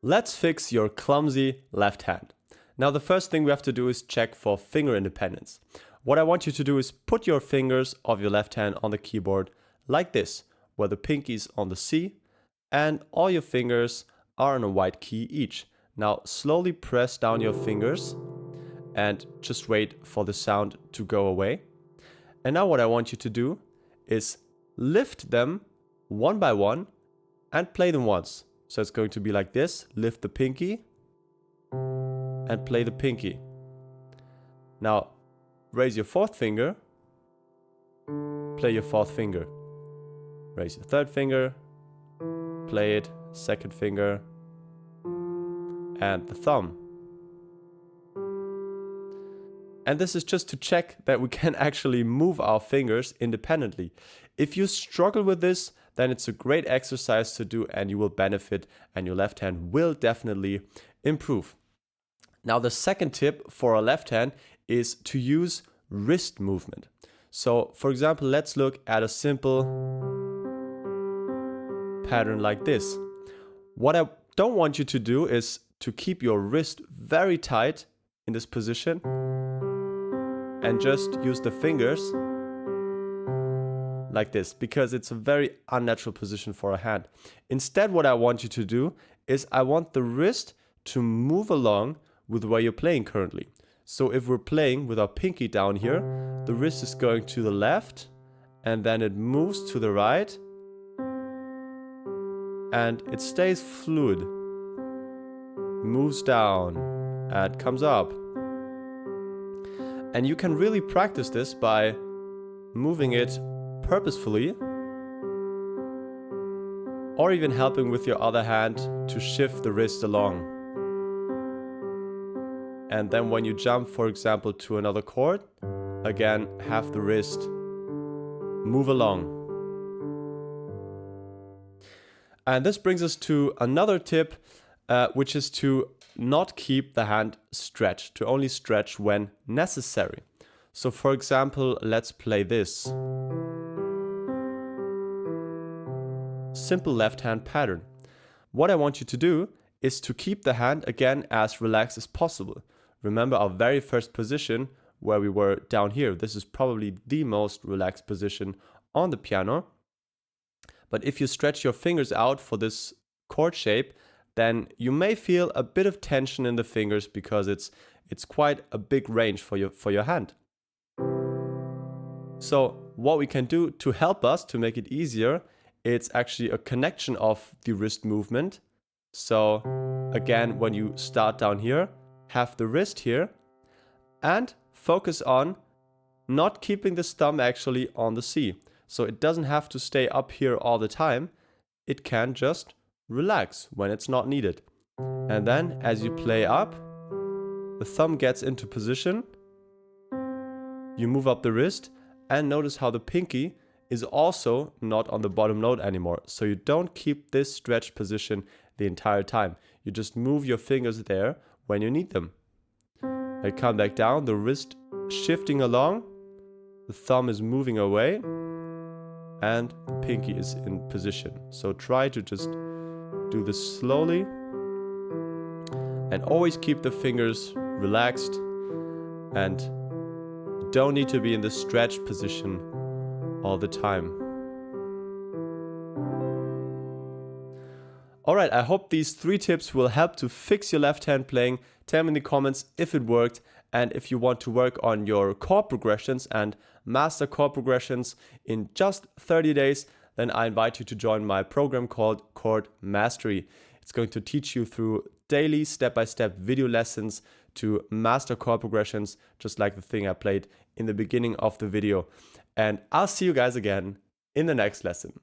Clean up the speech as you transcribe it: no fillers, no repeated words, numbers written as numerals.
Let's fix your clumsy left hand. Now the first thing we have to do is check for finger independence. What I want you to do is put your fingers of your left hand on the keyboard like this, where the pinky is on the C and all your fingers are on a white key each. Now slowly press down your fingers and just wait for the sound to go away. And now what I want you to do is lift them one by one and play them once. So it's going to be like this: lift the pinky and play the pinky. Now raise your fourth finger, play your fourth finger. Raise your third finger, play it, second finger, and the thumb. And this is just to check that we can actually move our fingers independently. If you struggle with this, then it's a great exercise to do and you will benefit and your left hand will definitely improve. Now the second tip for our left hand is to use wrist movement. So for example, let's look at a simple pattern like this. What I don't want you to do is to keep your wrist very tight in this position and just use the fingers like this, because it's a very unnatural position for a hand. Instead, what I want you to do is I want the wrist to move along with where you're playing currently. So if we're playing with our pinky down here, the wrist is going to the left and then it moves to the right and it stays fluid. Moves down and comes up. And you can really practice this by moving it purposefully or even helping with your other hand to shift the wrist along. And then when you jump, for example, to another chord, again, have the wrist move along. And this brings us to another tip, which is to not keep the hand stretched, to only stretch when necessary. So for example, let's play this simple left hand pattern. What I want you to do is to keep the hand again as relaxed as possible. Remember our very first position where we were down here. This is probably the most relaxed position on the piano. But if you stretch your fingers out for this chord shape, then you may feel a bit of tension in the fingers because it's quite a big range for your hand. So what we can do to help us to make it easier, it's actually a connection of the wrist movement. So again, when you start down here, have the wrist here and focus on not keeping the thumb actually on the C. So it doesn't have to stay up here all the time. It can just relax when it's not needed. And then as you play up, the thumb gets into position. You move up the wrist and notice how the pinky is also not on the bottom note anymore. So you don't keep this stretched position the entire time. You just move your fingers there when you need them. I come back down, the wrist shifting along, the thumb is moving away, and the pinky is in position. So try to just do this slowly and always keep the fingers relaxed, and you don't need to be in the stretched position all the time. Alright, I hope these 3 tips will help to fix your left hand playing. Tell me in the comments if it worked, and if you want to work on your chord progressions and master chord progressions in just 30 days, then I invite you to join my program called Chord Mastery. It's going to teach you through daily step-by-step video lessons to master chord progressions, just like the thing I played in the beginning of the video. And I'll see you guys again in the next lesson.